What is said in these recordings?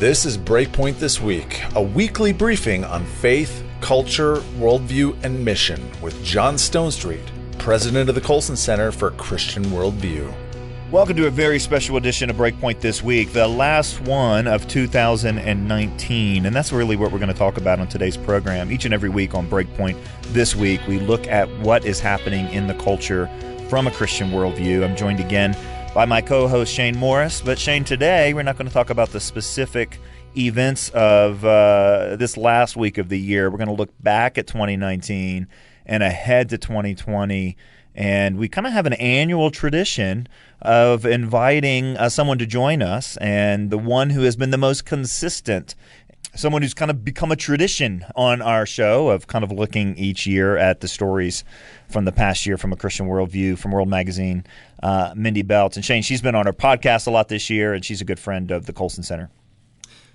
This is Breakpoint This Week, a weekly briefing on faith, culture, worldview, and mission with John Stonestreet, president of the Coulson Center for Christian Worldview. Welcome to a very special edition of Breakpoint This Week, the last one of 2019. And that's really what we're going to talk about on today's program. Each and every week on Breakpoint This Week, we look at what is happening in the culture from a Christian worldview. I'm joined again by my co-host Shane Morris. But Shane, today we're not going to talk about the specific events of this last week of the year. We're going to look back at 2019 and ahead to 2020. And we kind of have an annual tradition of inviting someone to join us, and the one who has been the most consistent, someone who's kind of become a tradition on our show of kind of looking each year at the stories from the past year from a Christian worldview, from World Magazine, Mindy Belz. And Shane, she's been on our podcast a lot this year, and she's a good friend of the Coulson Center.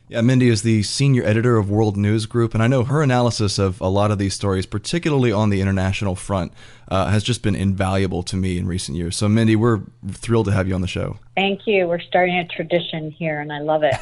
Yeah, Mindy is the senior editor of World News Group, and I know her analysis of a lot of these stories, particularly on the international front, has just been invaluable to me in recent years. So, Mindy, we're thrilled to have you on the show. Thank you. We're starting a tradition here, and I love it.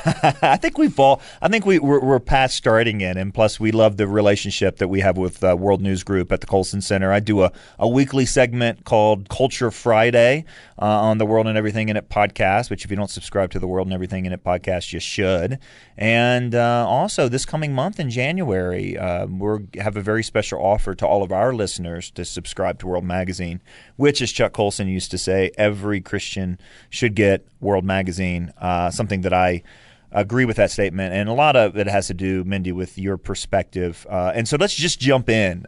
I think we're past starting it, and plus we love the relationship that we have with World News Group at the Coulson Center. I do a weekly segment called Culture Friday on the World and Everything in It podcast, which if you don't subscribe to the World and Everything in It podcast, you should. And also this coming month in January, we have a very special offer to all of our listeners to subscribe to World Magazine, which, as Chuck Coulson used to say, every Christian should get World Magazine, something that I agree with that statement. And a lot of it has to do, Mindy, with your perspective. And so let's just jump in.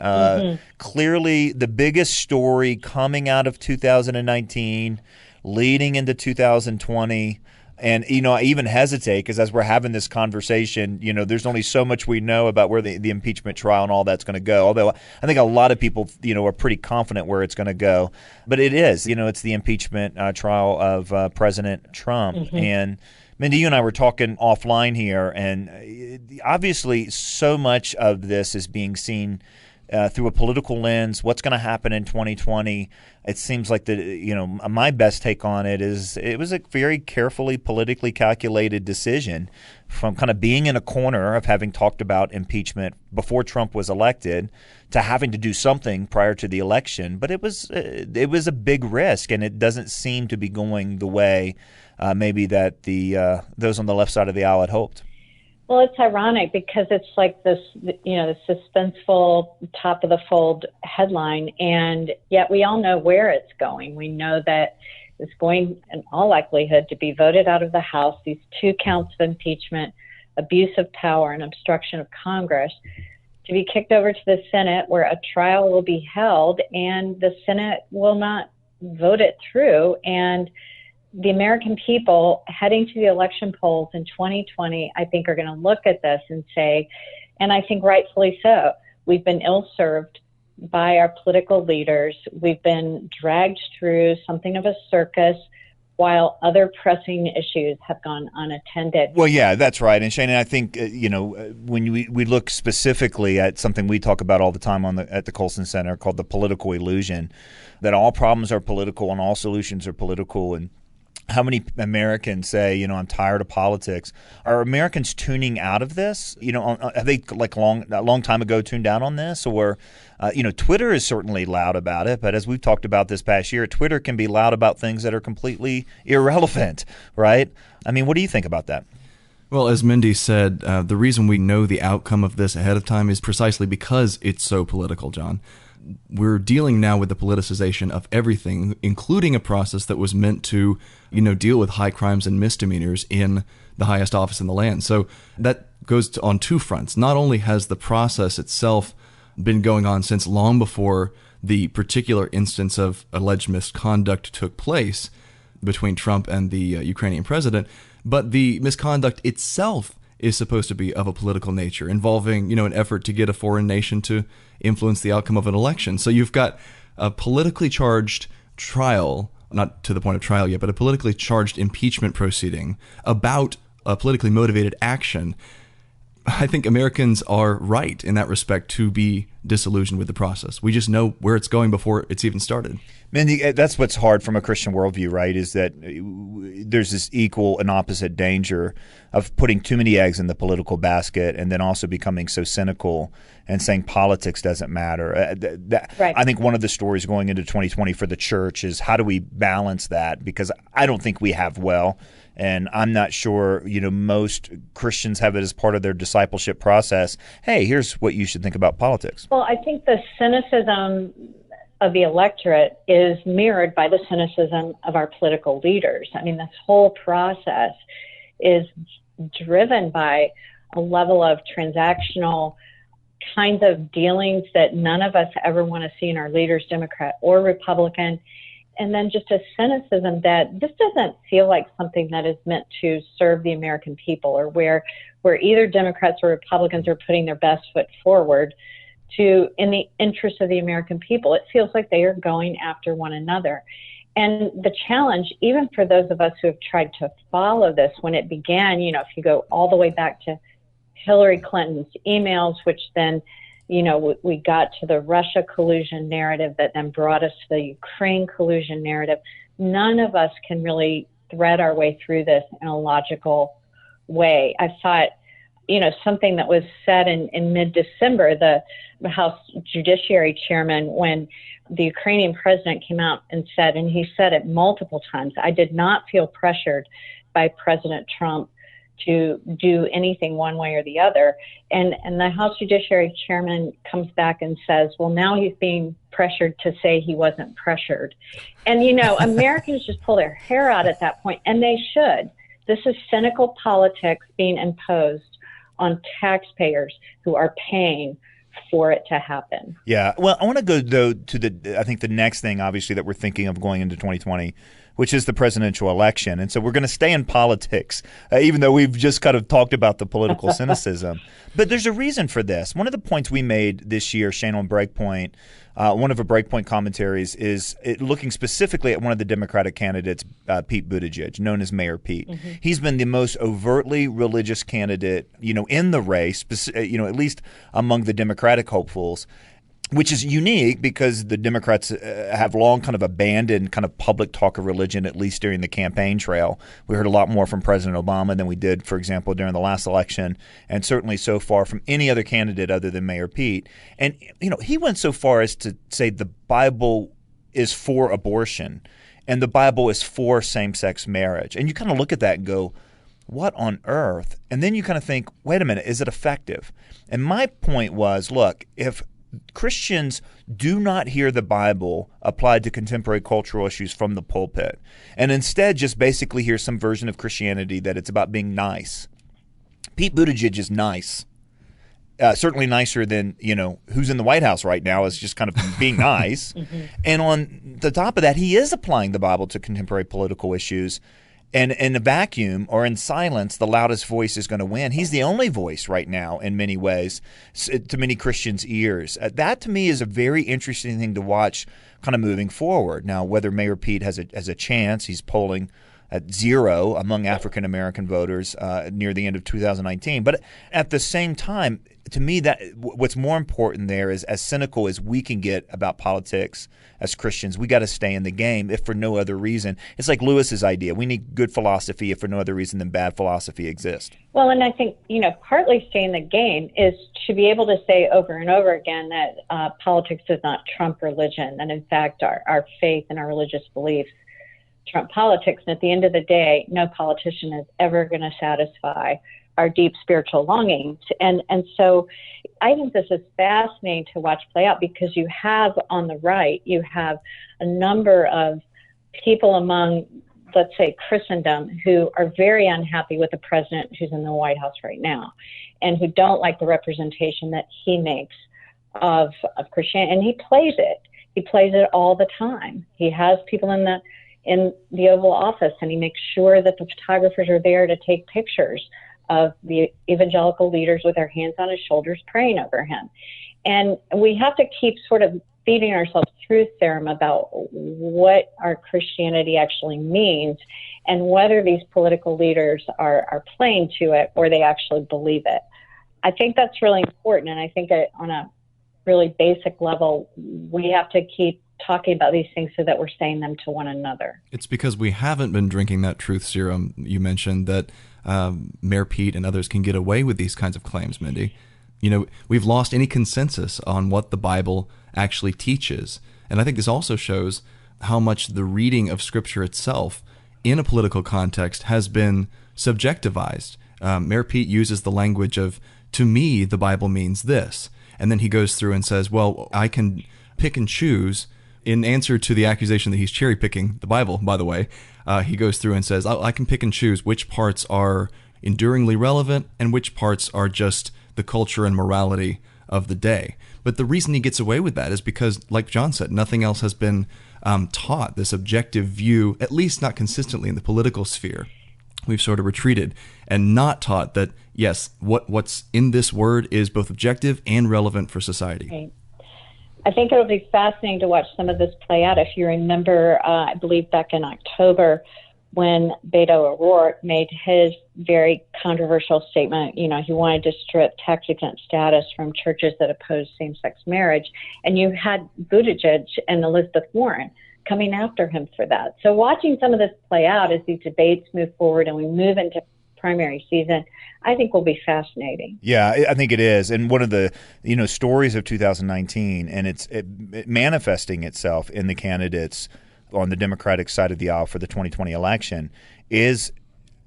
Clearly, the biggest story coming out of 2019, leading into 2020, and, I even hesitate because as we're having this conversation, there's only so much we know about where the impeachment trial and all that's going to go. Although I think a lot of people, are pretty confident where it's going to go. But it is, it's the impeachment trial of President Trump. Mm-hmm. And Mindy, you and I were talking offline here, and obviously so much of this is being seen through a political lens. What's going to happen in 2020? It seems like my best take on it is it was a very carefully politically calculated decision from kind of being in a corner of having talked about impeachment before Trump was elected to having to do something prior to the election. But it was a big risk, and it doesn't seem to be going the way maybe that those on the left side of the aisle had hoped. Well, it's ironic because it's like this, the suspenseful top of the fold headline, and yet we all know where it's going. We know that it's going, in all likelihood, to be voted out of the House, these 2 counts of impeachment, abuse of power, and obstruction of Congress, to be kicked over to the Senate, where a trial will be held, and the Senate will not vote it through. And the American people heading to the election polls in 2020, I think, are going to look at this and say, and I think rightfully so, we've been ill-served by our political leaders. We've been dragged through something of a circus while other pressing issues have gone unattended. Well, yeah, that's right. And Shane, I think, when we look specifically at something we talk about all the time at the Coulson Center called the political illusion, that all problems are political and all solutions are political. And how many Americans say, I'm tired of politics? Are Americans tuning out of this? Have they a long time ago tuned out on this? Or, Twitter is certainly loud about it. But as we've talked about this past year, Twitter can be loud about things that are completely irrelevant, right? I mean, what do you think about that? Well, as Mindy said, the reason we know the outcome of this ahead of time is precisely because it's so political, John. We're dealing now with the politicization of everything, including a process that was meant to, deal with high crimes and misdemeanors in the highest office in the land. So that goes on 2 fronts. Not only has the process itself been going on since long before the particular instance of alleged misconduct took place between Trump and the Ukrainian president, but the misconduct itself is supposed to be of a political nature, involving, an effort to get a foreign nation to influence the outcome of an election. So you've got a politically charged trial, not to the point of trial yet, but a politically charged impeachment proceeding about a politically motivated action. I think Americans are right in that respect to be disillusioned with the process. We just know where it's going before it's even started. Mindy, that's what's hard from a Christian worldview, right, is that there's this equal and opposite danger of putting too many eggs in the political basket and then also becoming so cynical and saying politics doesn't matter. Right. I think one of the stories going into 2020 for the church is how do we balance that? Because I don't think we have well. And I'm not sure, most Christians have it as part of their discipleship process. Hey, here's what you should think about politics. Well, I think the cynicism of the electorate is mirrored by the cynicism of our political leaders. I mean, this whole process is driven by a level of transactional kinds of dealings that none of us ever want to see in our leaders, Democrat or Republican. And then just a cynicism that this doesn't feel like something that is meant to serve the American people, or where either Democrats or Republicans are putting their best foot forward in the interest of the American people. It feels like they are going after one another. And the challenge, even for those of us who have tried to follow this when it began, if you go all the way back to Hillary Clinton's emails, which then, we got to the Russia collusion narrative that then brought us to the Ukraine collusion narrative. None of us can really thread our way through this in a logical way. I thought, something that was said in mid-December, the House Judiciary Chairman, when the Ukrainian president came out and said, and he said it multiple times, I did not feel pressured by President Trump to do anything one way or the other. And the House Judiciary Chairman comes back and says, well, now he's being pressured to say he wasn't pressured. And, Americans just pull their hair out at that point, and they should. This is cynical politics being imposed on taxpayers who are paying for it to happen. Yeah. Well, I want to go, though, to I think the next thing, obviously, that we're thinking of going into 2020, which is the presidential election. And so we're going to stay in politics, even though we've just kind of talked about the political cynicism. But there's a reason for this. One of the points we made this year, Shane, on Breakpoint, one of our Breakpoint commentaries is looking specifically at one of the Democratic candidates, Pete Buttigieg, known as Mayor Pete. Mm-hmm. He's been the most overtly religious candidate, in the race, at least among the Democratic hopefuls, which is unique because the Democrats have long kind of abandoned kind of public talk of religion, at least during the campaign trail. We heard a lot more from President Obama than we did, for example, during the last election, and certainly so far from any other candidate other than Mayor Pete. And, he went so far as to say the Bible is for abortion and the Bible is for same-sex marriage. And you kind of look at that and go, what on earth? And then you kind of think, wait a minute, is it effective? And my point was, look, if Christians do not hear the Bible applied to contemporary cultural issues from the pulpit, and instead just basically hear some version of Christianity that it's about being nice. Pete Buttigieg is nice. Certainly nicer than, who's in the White House right now, is just kind of being nice. Mm-hmm. And on the top of that, he is applying the Bible to contemporary political issues. And in a vacuum or in silence, the loudest voice is going to win. He's the only voice right now in many ways to many Christians' ears. That to me is a very interesting thing to watch kind of moving forward. Now, whether Mayor Pete has a chance, he's polling at 0 among African-American voters near the end of 2019. But at the same time, to me, that what's more important there is, as cynical as we can get about politics as Christians, we got to stay in the game, if for no other reason. It's like Lewis's idea. We need good philosophy if for no other reason than bad philosophy exists. Well, and I think, partly stay in the game is to be able to say over and over again that politics does not trump religion, and in fact, our faith and our religious beliefs trump politics. And at the end of the day, no politician is ever going to satisfy our deep spiritual longings. And so I think this is fascinating to watch play out, because you have on the right, you have a number of people among, let's say, Christendom who are very unhappy with the president who's in the White House right now, and who don't like the representation that he makes of Christianity. And he plays it. He plays it all the time. He has people in the Oval Office, and he makes sure that the photographers are there to take pictures of the evangelical leaders with their hands on his shoulders praying over him. And we have to keep sort of feeding ourselves truth serum about what our Christianity actually means, and whether these political leaders are playing to it or they actually believe it. I think that's really important. And I think on a really basic level, we have to keep talking about these things so that we're saying them to one another. It's because we haven't been drinking that truth serum you mentioned that Mayor Pete and others can get away with these kinds of claims, Mindy. You know, we've lost any consensus on what the Bible actually teaches. And I think this also shows how much the reading of Scripture itself in a political context has been subjectivized. Mayor Pete uses the language of, to me, the Bible means this. And then he goes through and says, well, I can pick and choose. In answer to the accusation that he's cherry-picking the Bible, by the way, he goes through and says, I can pick and choose which parts are enduringly relevant and which parts are just the culture and morality of the day. But the reason he gets away with that is because, like John said, nothing else has been taught, this objective view, at least not consistently in the political sphere. We've sort of retreated and not taught that, yes, what's in this word is both objective and relevant for society. Right. I think it'll be fascinating to watch some of this play out. If you remember, I believe back in October, when Beto O'Rourke made his very controversial statement, you know, he wanted to strip tax-exempt status from churches that oppose same-sex marriage. And you had Buttigieg and Elizabeth Warren coming after him for that. So watching some of this play out as these debates move forward and we move into primary season, I think will be fascinating. Yeah, I think it is. And one of the, stories of 2019, and it manifesting itself in the candidates on the Democratic side of the aisle for the 2020 election is,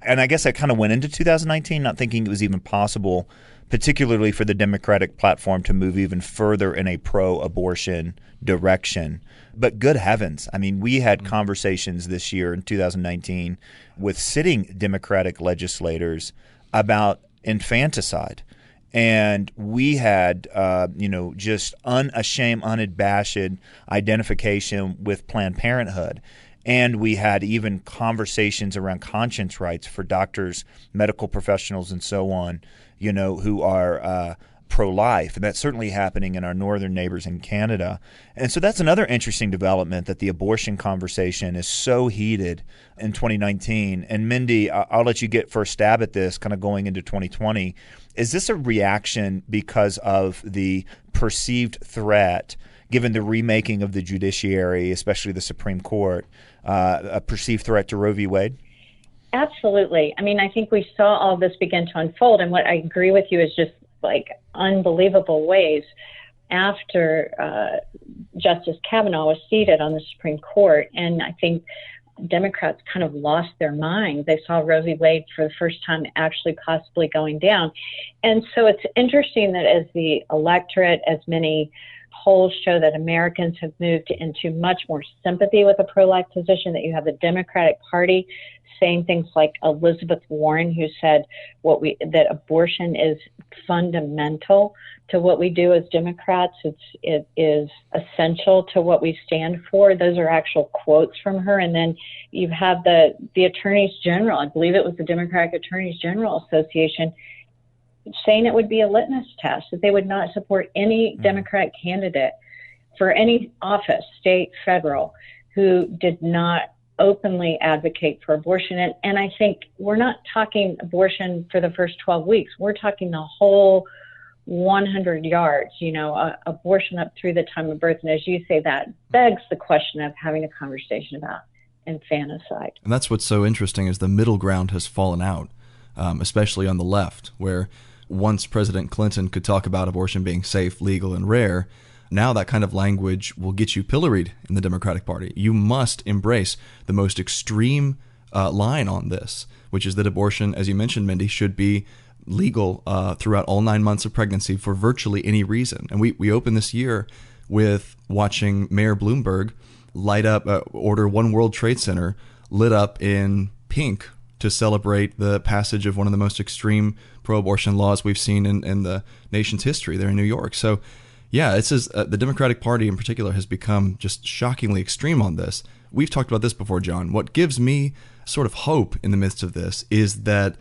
and I guess I kind of went into 2019 not thinking it was even possible, particularly for the Democratic platform to move even further in a pro-abortion direction. But good heavens, I mean, we had conversations this year in 2019 with sitting Democratic legislators about infanticide. And we had, just unashamed, unabashed identification with Planned Parenthood. And we had even conversations around conscience rights for doctors, medical professionals, and so on, who are pro-life. And that's certainly happening in our northern neighbors in Canada. And so that's another interesting development, that the abortion conversation is so heated in 2019. And Mindy, I'll let you get first stab at this, kind of going into 2020. Is this a reaction because of the perceived threat, given the remaking of the judiciary, especially the Supreme Court, a perceived threat to Roe v. Wade? Absolutely. I mean, I think we saw all this begin to unfold. And what I agree with you is just like unbelievable ways after Justice Kavanaugh was seated on the Supreme Court. And I think Democrats kind of lost their mind. They saw Roe v. Wade for the first time actually possibly going down. And so it's interesting that as the electorate, as many polls show that Americans have moved into much more sympathy with a pro-life position, that you have the Democratic Party saying things like Elizabeth Warren, who said that abortion is fundamental to what we do as Democrats. It is essential to what we stand for. Those are actual quotes from her. And then you have the attorneys general, I believe it was the Democratic Attorneys General Association, saying it would be a litmus test, that they would not support any Democratic candidate for any office, state, federal, who did not openly advocate for abortion. And I think we're not talking abortion for the first 12 weeks. We're talking the whole 100 yards, abortion up through the time of birth. And as you say, that begs the question of having a conversation about infanticide. And that's what's so interesting, is the middle ground has fallen out, especially on the left, where once President Clinton could talk about abortion being safe, legal, and rare, now that kind of language will get you pilloried in the Democratic Party. You must embrace the most extreme line on this, which is that abortion, as you mentioned, Mindy, should be legal throughout all 9 months of pregnancy for virtually any reason. And we open this year with watching Mayor Bloomberg light up, order One World Trade Center lit up in pink to celebrate the passage of one of the most extreme pro-abortion laws we've seen in the nation's history there in New York. So, yeah, it says the Democratic Party in particular has become just shockingly extreme on this. We've talked about this before, John. What gives me sort of hope in the midst of this is that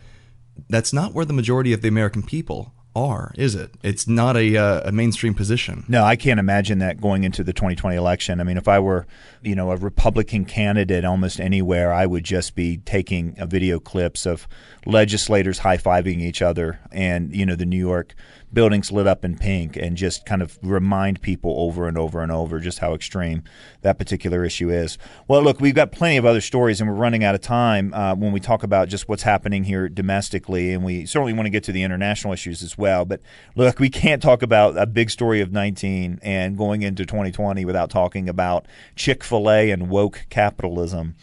that's not where the majority of the American people are, is it? It's not a mainstream position. No, I can't imagine that going into the 2020 election. I mean, if I were, a Republican candidate almost anywhere, I would just be taking video clips of legislators high-fiving each other and, the New York buildings lit up in pink and just kind of remind people over and over and over just how extreme that particular issue is. Well, look, we've got plenty of other stories, and we're running out of time when we talk about just what's happening here domestically, and we certainly want to get to the international issues as well. But look, we can't talk about a big story of 19 and going into 2020 without talking about Chick-fil-A and woke capitalism.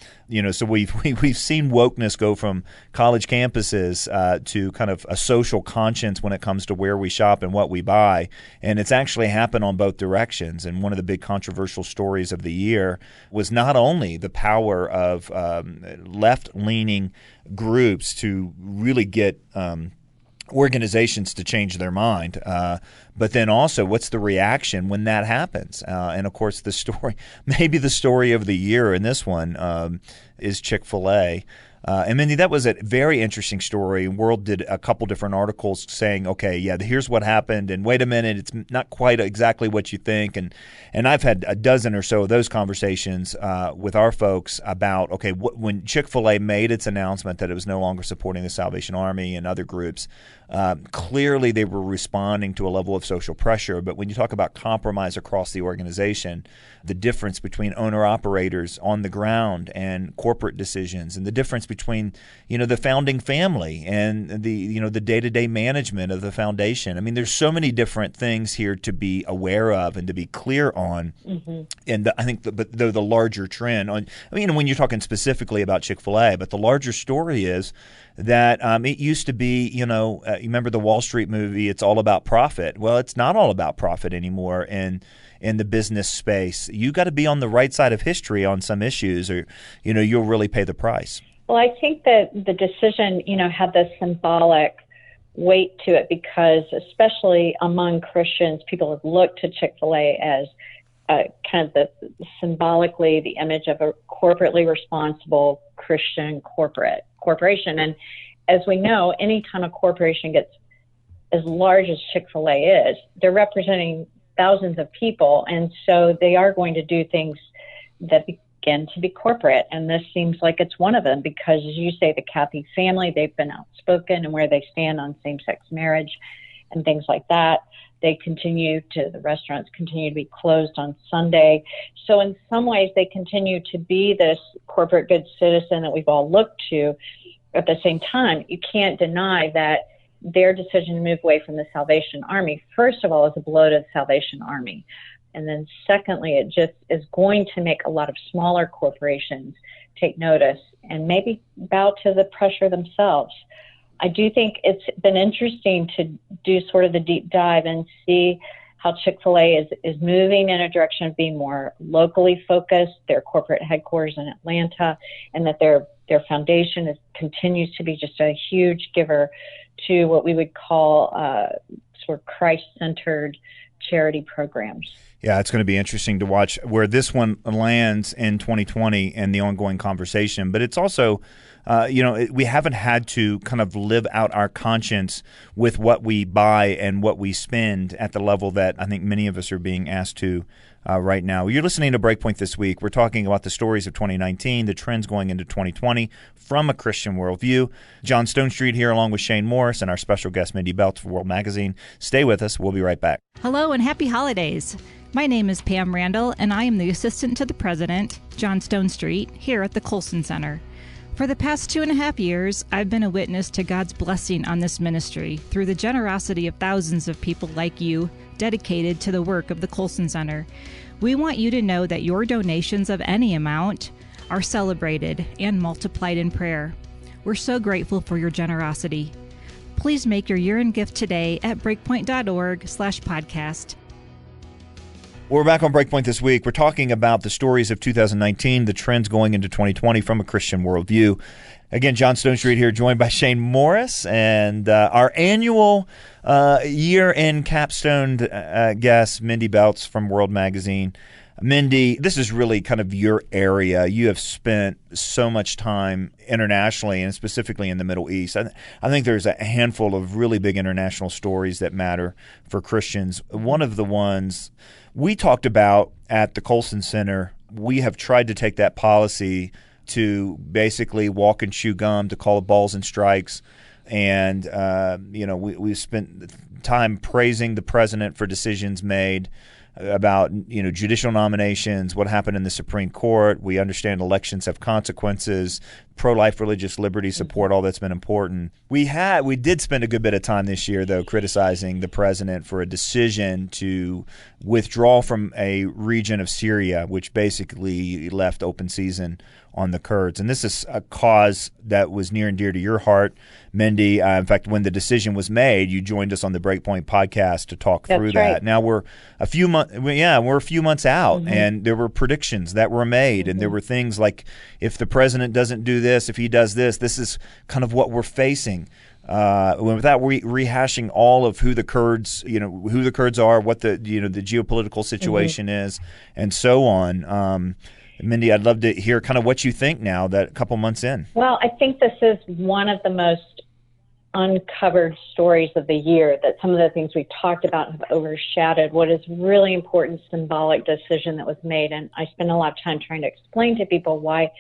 So we've seen wokeness go from college campuses to kind of a social conscience when it comes to where we shop and what we buy, and it's actually happened on both directions. And one of the big controversial stories of the year was not only the power of left-leaning groups to really get organizations to change their mind, but then also what's the reaction when that happens? And of course, maybe the story of the year in this one is Chick-fil-A. And Mindy, that was a very interesting story. World did a couple different articles saying, okay, yeah, here's what happened, and wait a minute, it's not quite exactly what you think. And I've had a dozen or so of those conversations with our folks about, okay, when Chick-fil-A made its announcement that it was no longer supporting the Salvation Army and other groups, clearly they were responding to a level of social pressure. But when you talk about compromise across the organization, the difference between owner-operators on the ground and corporate decisions, and the difference between the founding family and the day-to-day management of the foundation. I mean, there's so many different things here to be aware of and to be clear on. Mm-hmm. And I think but the larger trend on, when you're talking specifically about Chick-fil-A, but the larger story is that it used to be, you remember the Wall Street movie, It's All About Profit. Well, it's not all about profit anymore in the business space. You got to be on the right side of history on some issues, or you'll really pay the price. Well, I think that the decision, had this symbolic weight to it, because especially among Christians, people have looked to Chick-fil-A as kind of symbolically the image of a corporately responsible Christian corporation. And as we know, anytime a corporation gets as large as Chick-fil-A is, they're representing thousands of people. And so they are going to do things that begin to be corporate. And this seems like it's one of them, because as you say, the Cathy family, they've been outspoken and where they stand on same-sex marriage and things like that. The restaurants continue to be closed on Sunday. So in some ways, they continue to be this corporate good citizen that we've all looked to. At the same time, you can't deny that their decision to move away from the Salvation Army, first of all, is a blow to the Salvation Army. And then secondly, it just is going to make a lot of smaller corporations take notice and maybe bow to the pressure themselves. I do think it's been interesting to do sort of the deep dive and see how Chick-fil-A is moving in a direction of being more locally focused, their corporate headquarters in Atlanta, and that their foundation continues to be just a huge giver to what we would call sort of Christ-centered charity programs. Yeah, it's going to be interesting to watch where this one lands in 2020 and the ongoing conversation. But it's also, we haven't had to kind of live out our conscience with what we buy and what we spend at the level that I think many of us are being asked to right now. You're listening to Breakpoint this week. We're talking about the stories of 2019, the trends going into 2020 from a Christian worldview. John Stonestreet here along with Shane Morris and our special guest Mindy Belz for World Magazine. Stay with us. We'll be right back. Hello and happy holidays. My name is Pam Randall, and I am the assistant to the president, John Stonestreet, here at the Coulson Center. For the past 2.5 years, I've been a witness to God's blessing on this ministry through the generosity of thousands of people like you dedicated to the work of the Coulson Center. We want you to know that your donations of any amount are celebrated and multiplied in prayer. We're so grateful for your generosity. Please make your year-end gift today at breakpoint.org/podcast. We're back on Breakpoint this week. We're talking about the stories of 2019, the trends going into 2020 from a Christian worldview. Again, John Stonestreet here, joined by Shane Morris, and our annual year-end capstone guest, Mindy Belz from World Magazine. Mindy, this is really kind of your area. You have spent so much time internationally and specifically in the Middle East. I think there's a handful of really big international stories that matter for Christians. One of the ones we talked about at the Coulson Center, we have tried to take that policy to basically walk and chew gum, to call it balls and strikes. And, we spent time praising the president for decisions made about, judicial nominations, what happened in the Supreme Court. We understand elections have consequences, pro-life religious liberty support, all that's been important. We did spend a good bit of time this year, though, criticizing the president for a decision to withdraw from a region of Syria, which basically left open season on the Kurds. And this is a cause that was near and dear to your heart, Mindy. In fact, when the decision was made, you joined us on the Breakpoint podcast to talk through that. Right. Now we're a few months out, and there were predictions that were made, and there were things like, if the president doesn't do this, if he does this, this is kind of what we're facing. Without rehashing all of who the Kurds are, what the geopolitical situation is, and so on. Mindy, I'd love to hear kind of what you think now that a couple months in. Well, I think this is one of the most uncovered stories of the year, that some of the things we've talked about have overshadowed what is really important symbolic decision that was made. And I spend a lot of time trying to explain to people why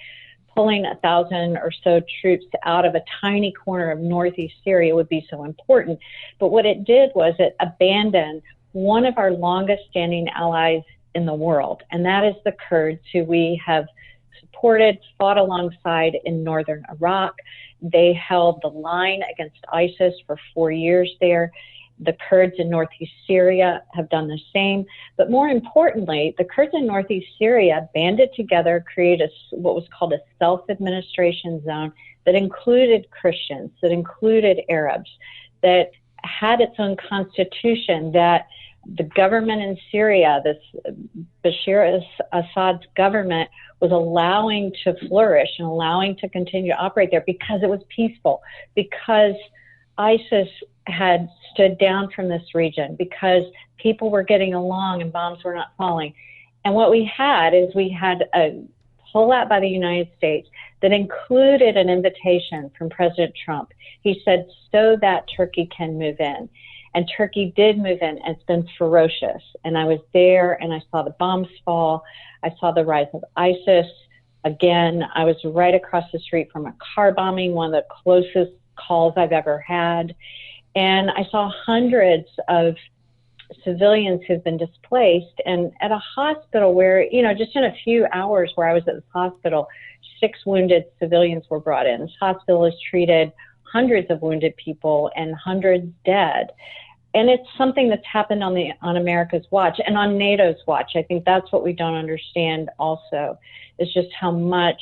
pulling 1,000 or so troops out of a tiny corner of northeast Syria would be so important. But what it did was it abandoned one of our longest standing allies in the world, and that is the Kurds, who we have supported, fought alongside in northern Iraq. They held the line against ISIS for 4 years there. The Kurds in northeast Syria have done the same. But more importantly, the Kurds in northeast Syria banded together, created what was called a self-administration zone that included Christians, that included Arabs, that had its own constitution, that the government in Syria, this Bashar Assad's government, was allowing to flourish and allowing to continue to operate there because it was peaceful, because ISIS had stood down from this region, because people were getting along and bombs were not falling. And what we had a pullout by the United States that included an invitation from President Trump. He said, so that Turkey can move in. And Turkey did move in, and it's been ferocious. And I was there, and I saw the bombs fall. I saw the rise of ISIS. Again, I was right across the street from a car bombing, one of the closest calls I've ever had. And I saw hundreds of civilians who've been displaced. And at a hospital where, just in a few hours where I was at this hospital, 6 wounded civilians were brought in. This hospital has treated hundreds of wounded people and hundreds dead. And it's something that's happened on America's watch and on NATO's watch. I think that's what we don't understand also, is just how much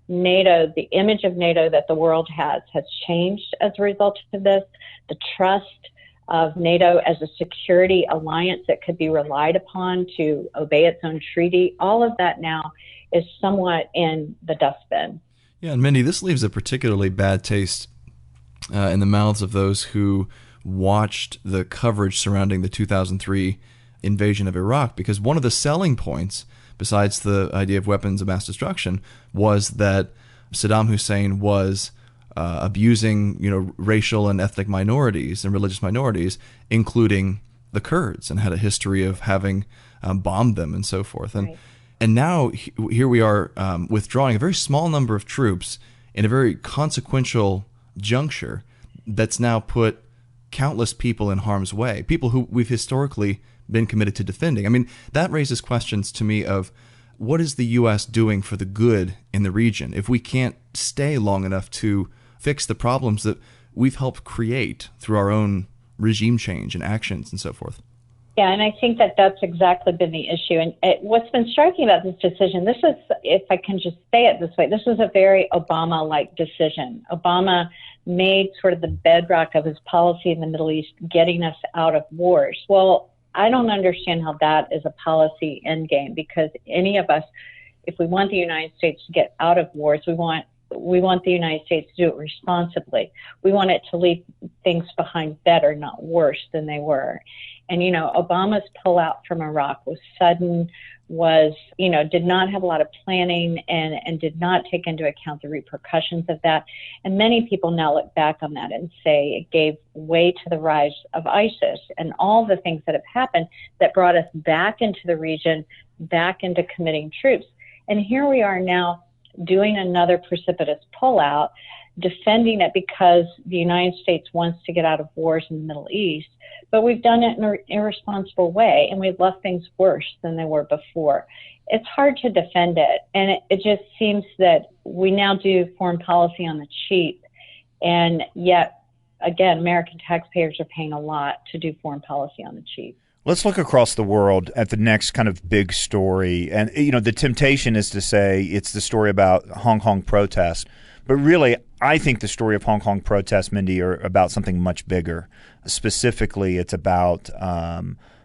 NATO, the image of NATO that the world has changed as a result of this. The trust of NATO as a security alliance that could be relied upon to obey its own treaty, all of that now is somewhat in the dustbin. Yeah, and Mindy, this leaves a particularly bad taste in the mouths of those who watched the coverage surrounding the 2003 invasion of Iraq, because one of the selling points, besides the idea of weapons of mass destruction, was that Saddam Hussein was abusing, racial and ethnic minorities and religious minorities, including the Kurds, and had a history of having bombed them and so forth. And right. And now here we are withdrawing a very small number of troops in a very consequential juncture that's now put countless people in harm's way, people who we've historically been committed to defending. I mean, that raises questions to me of what is the U.S. doing for the good in the region if we can't stay long enough to fix the problems that we've helped create through our own regime change and actions and so forth. Yeah, and I think that that's exactly been the issue. And what's been striking about this decision, this is, if I can just say it this way, this was a very Obama-like decision. Obama made sort of the bedrock of his policy in the Middle East, getting us out of wars. Well, I don't understand how that is a policy endgame, because any of us, if we want the United States to get out of wars, we want the United States to do it responsibly. We want it to leave things behind better, not worse than they were. And, Obama's pullout from Iraq was sudden, was, did not have a lot of planning and did not take into account the repercussions of that. And many people now look back on that and say it gave way to the rise of ISIS and all the things that have happened that brought us back into the region, back into committing troops. And here we are now doing another precipitous pullout, defending it because the United States wants to get out of wars in the Middle East, but we've done it in an irresponsible way, and we've left things worse than they were before. It's hard to defend it, and it just seems that we now do foreign policy on the cheap, and yet, again, American taxpayers are paying a lot to do foreign policy on the cheap. Let's look across the world at the next kind of big story. And, the temptation is to say it's the story about Hong Kong protests. But really, I think the story of Hong Kong protests, Mindy, are about something much bigger. Specifically, it's about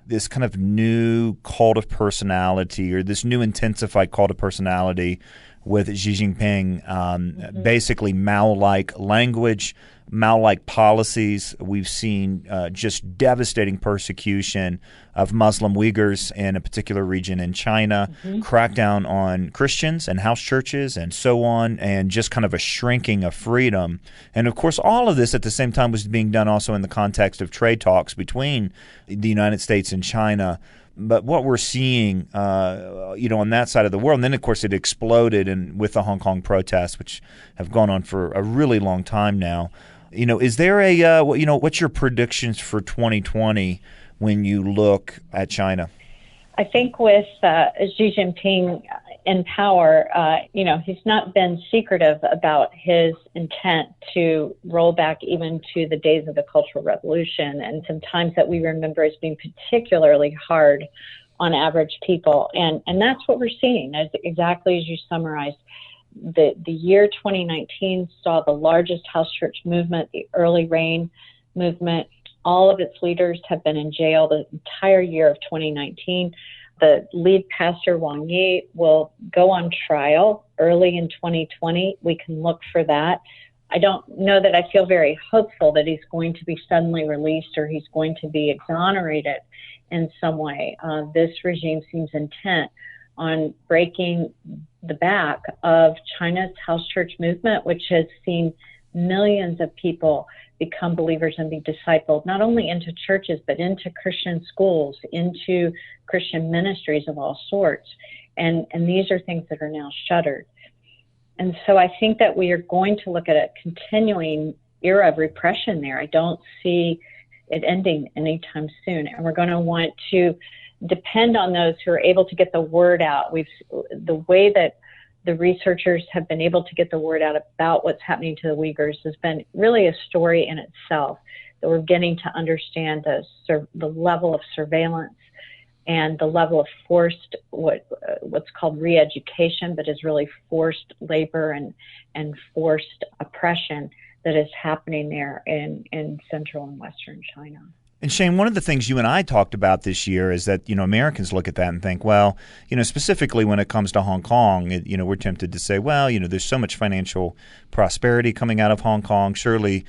this kind of new cult of personality, or this new intensified cult of personality with Xi Jinping, basically Mao-like language, Mao-like policies. We've seen just devastating persecution of Muslim Uyghurs in a particular region in China, crackdown on Christians and house churches and so on, and just kind of a shrinking of freedom. And of course, all of this at the same time was being done also in the context of trade talks between the United States and China. But what we're seeing, on that side of the world, and then of course it exploded with the Hong Kong protests, which have gone on for a really long time now. Is there what's your predictions for 2020 when you look at China? I think with Xi Jinping in power, he's not been secretive about his intent to roll back even to the days of the Cultural Revolution, and some times that we remember as being particularly hard on average people. And that's what we're seeing, exactly as you summarized. The year 2019 saw the largest house church movement, the early rain movement. All of its leaders have been in jail the entire year of 2019. The lead pastor, Wang Yi, will go on trial early in 2020. We can look for that. I don't know that I feel very hopeful that he's going to be suddenly released or he's going to be exonerated in some way. This regime seems intent on breaking the back of China's house church movement, which has seen millions of people become believers and be discipled, not only into churches, but into Christian schools, into Christian ministries of all sorts. And these are things that are now shuttered. And so I think that we are going to look at a continuing era of repression there. I don't see it ending anytime soon. And we're going to want to depend on those who are able to get the word out. The way that the researchers have been able to get the word out about what's happening to the Uyghurs has been really a story in itself, that we're getting to understand the level of surveillance and the level of forced, what's called re-education, but is really forced labor and forced oppression that is happening there in central and western China. And Shane, one of the things you and I talked about this year is that, Americans look at that and think, well, specifically when it comes to Hong Kong, we're tempted to say, well, there's so much financial prosperity coming out of Hong Kong. Surely,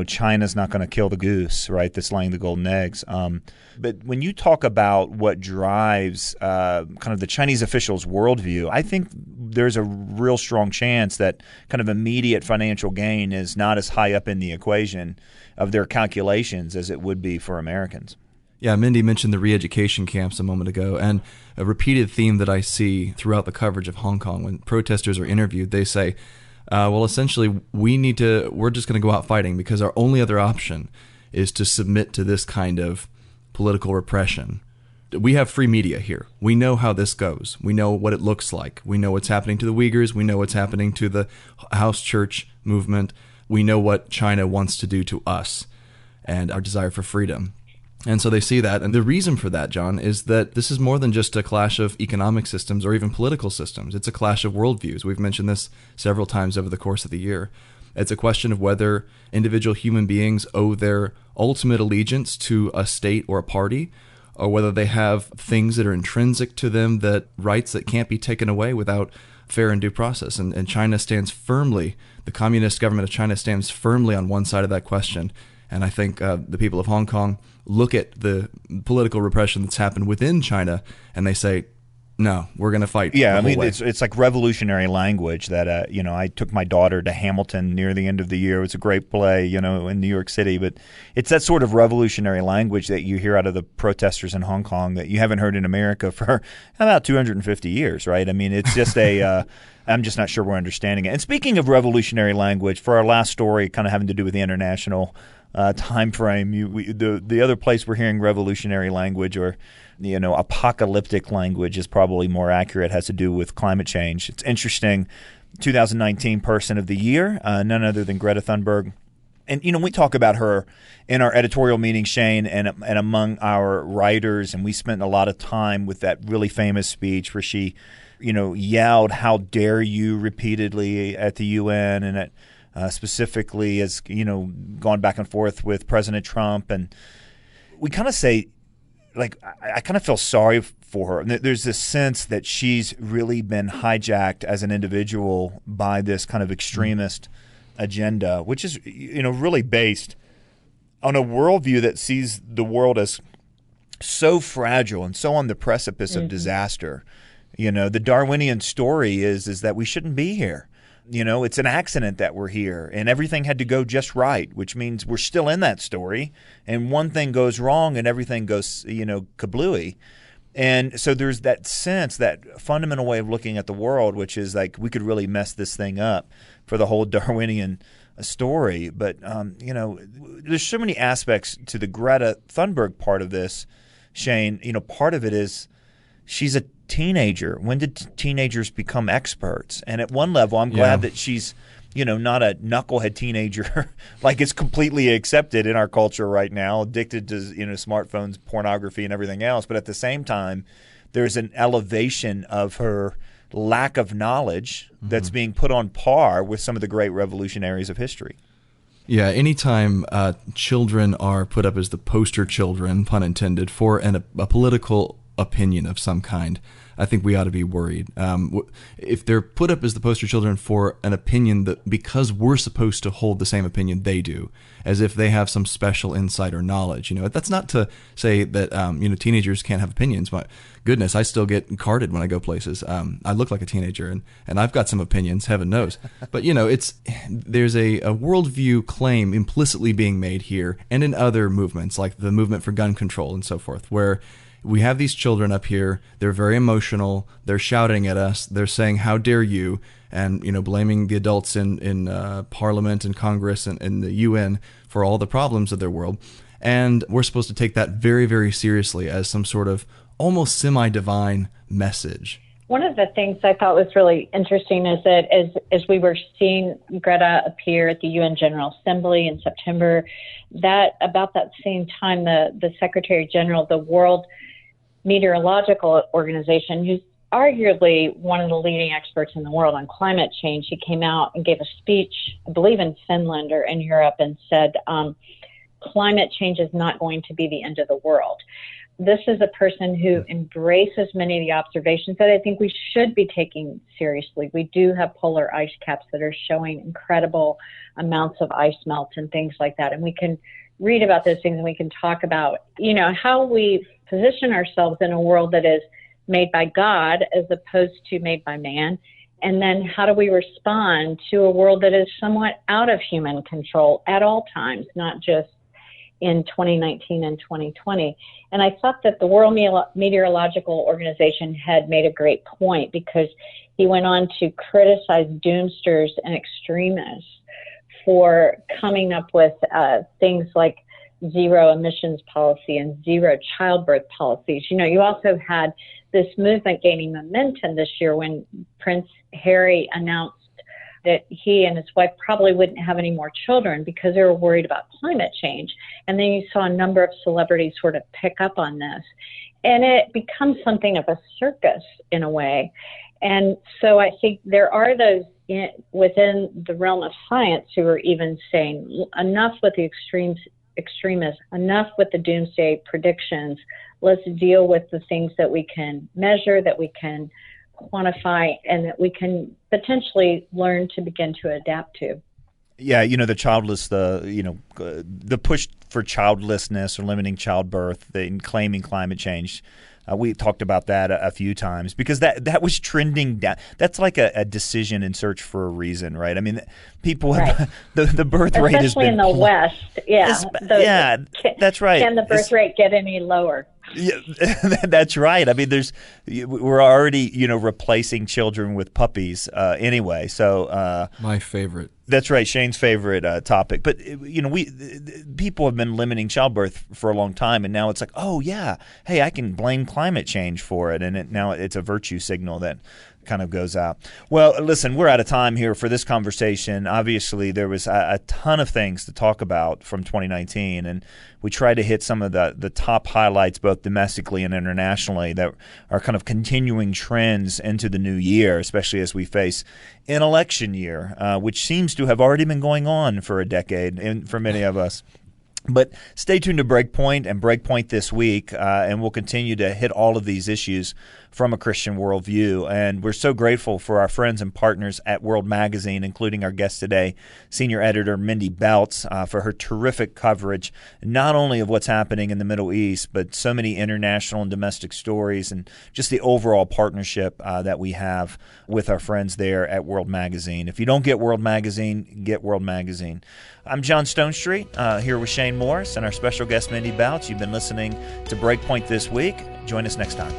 China's not going to kill the goose, right, that's laying the golden eggs. But when you talk about what drives kind of the Chinese officials' worldview, I think there's a real strong chance that kind of immediate financial gain is not as high up in the equation of their calculations as it would be for Americans. Yeah, Mindy mentioned the re-education camps a moment ago, and a repeated theme that I see throughout the coverage of Hong Kong when protesters are interviewed, they say, well, essentially, we're just going to go out fighting because our only other option is to submit to this kind of political repression. We have free media here. We know how this goes. We know what it looks like. We know what's happening to the Uyghurs. We know what's happening to the house church movement. We know what China wants to do to us and our desire for freedom. And so they see that. And the reason for that, John, is that this is more than just a clash of economic systems or even political systems. It's a clash of worldviews. We've mentioned this several times over the course of the year. It's a question of whether individual human beings owe their ultimate allegiance to a state or a party, or whether they have things that are intrinsic to them, that rights that can't be taken away without fair and due process. And China stands firmly, the communist government of China stands firmly on one side of that question. And I think the people of Hong Kong look at the political repression that's happened within China and they say, No, we're going to fight. Yeah, the I whole mean, way. it's like revolutionary language that, I took my daughter to Hamilton near the end of the year. It was a great play, in New York City. But it's that sort of revolutionary language that you hear out of the protesters in Hong Kong that you haven't heard in America for about 250 years, right? I mean, it's just I'm just not sure we're understanding it. And speaking of revolutionary language, for our last story, kind of having to do with the international time frame, the other place we're hearing revolutionary language, or apocalyptic language is probably more accurate, has to do with climate change. It's interesting. 2019 Person of the Year, none other than Greta Thunberg. And, we talk about her in our editorial meeting, Shane, and among our writers, and we spent a lot of time with that really famous speech where she, yelled, "How dare you," repeatedly at the UN, and at specifically has, gone back and forth with President Trump. And we kind of say, I kind of feel sorry for her. There's this sense that she's really been hijacked as an individual by this kind of extremist agenda, which is, really based on a worldview that sees the world as so fragile and so on the precipice of disaster. The Darwinian story is that we shouldn't be here. It's an accident that we're here, and everything had to go just right, which means we're still in that story, and one thing goes wrong and everything goes, kablooey. And so there's that sense, that fundamental way of looking at the world, which is like we could really mess this thing up for the whole Darwinian story. But, there's so many aspects to the Greta Thunberg part of this, Shane. Part of it is she's a teenager. When did teenagers become experts? And at one level, I'm glad that she's, not a knucklehead teenager like it's completely accepted in our culture right now, addicted to, smartphones, pornography, and everything else. But at the same time, there's an elevation of her lack of knowledge that's being put on par with some of the great revolutionaries of history. Yeah, anytime children are put up as the poster children, pun intended, for a political opinion of some kind, I think we ought to be worried. If they're put up as the poster children for an opinion that because we're supposed to hold the same opinion they do, as if they have some special insight or knowledge, that's not to say that teenagers can't have opinions. My goodness, I still get carded when I go places. I look like a teenager, and I've got some opinions, heaven knows. But there's a worldview claim implicitly being made here, and in other movements like the movement for gun control and so forth, where we have these children up here. They're very emotional. They're shouting at us. They're saying, "How dare you?" And blaming the adults in Parliament and Congress and the UN for all the problems of their world. And we're supposed to take that very, very seriously as some sort of almost semi-divine message. One of the things I thought was really interesting is that as we were seeing Greta appear at the UN General Assembly in September, that about that same time, the Secretary General of the World Meteorological Organization, who's arguably one of the leading experts in the world on climate change, he came out and gave a speech, I believe in Finland or in Europe, and said, climate change is not going to be the end of the world. This is a person who embraces many of the observations that I think we should be taking seriously. We do have polar ice caps that are showing incredible amounts of ice melt and things like that. And we can read about those things, and we can talk about, how we position ourselves in a world that is made by God as opposed to made by man. And then how do we respond to a world that is somewhat out of human control at all times, not just in 2019 and 2020. And I thought that the World Meteorological Organization had made a great point, because he went on to criticize doomsters and extremists for coming up with things like zero emissions policy and zero childbirth policies. You also had this movement gaining momentum this year when Prince Harry announced that he and his wife probably wouldn't have any more children because they were worried about climate change. And then you saw a number of celebrities sort of pick up on this. And it becomes something of a circus in a way. And so I think there are those within the realm of science who are even saying enough with the extremists, enough with the doomsday predictions. Let's deal with the things that we can measure, that we can quantify, and that we can potentially learn to begin to adapt to. Yeah, the push for childlessness or limiting childbirth and claiming climate change. We talked about that a few times because that was trending down. That's like a decision in search for a reason, right? I mean, people have, the birth rate has been especially in the West. Yeah, that's right. Can the birth rate get any lower? Yeah, that's right. I mean, we're already replacing children with puppies anyway. So my favorite. That's right, Shane's favorite topic. But people have been limiting childbirth for a long time, and now it's like, oh yeah, hey, I can blame climate change for it, and now it's a virtue signal that kind of goes out. Well, listen, we're out of time here for this conversation. Obviously, there was a ton of things to talk about from 2019, and we tried to hit some of the top highlights both domestically and internationally that are kind of continuing trends into the new year, especially as we face an election year, which seems to have already been going on for a decade and for many of us. But stay tuned to Breakpoint and Breakpoint this week, and we'll continue to hit all of these issues from a Christian worldview. And we're so grateful for our friends and partners at World Magazine, including our guest today, senior editor Mindy Belz, for her terrific coverage, not only of what's happening in the Middle East, but so many international and domestic stories and just the overall partnership that we have with our friends there at World Magazine. If you don't get World Magazine, get World Magazine. I'm John Stonestreet, here with Shane Morris and our special guest, Mindy Belz. You've been listening to Breakpoint this week. Join us next time.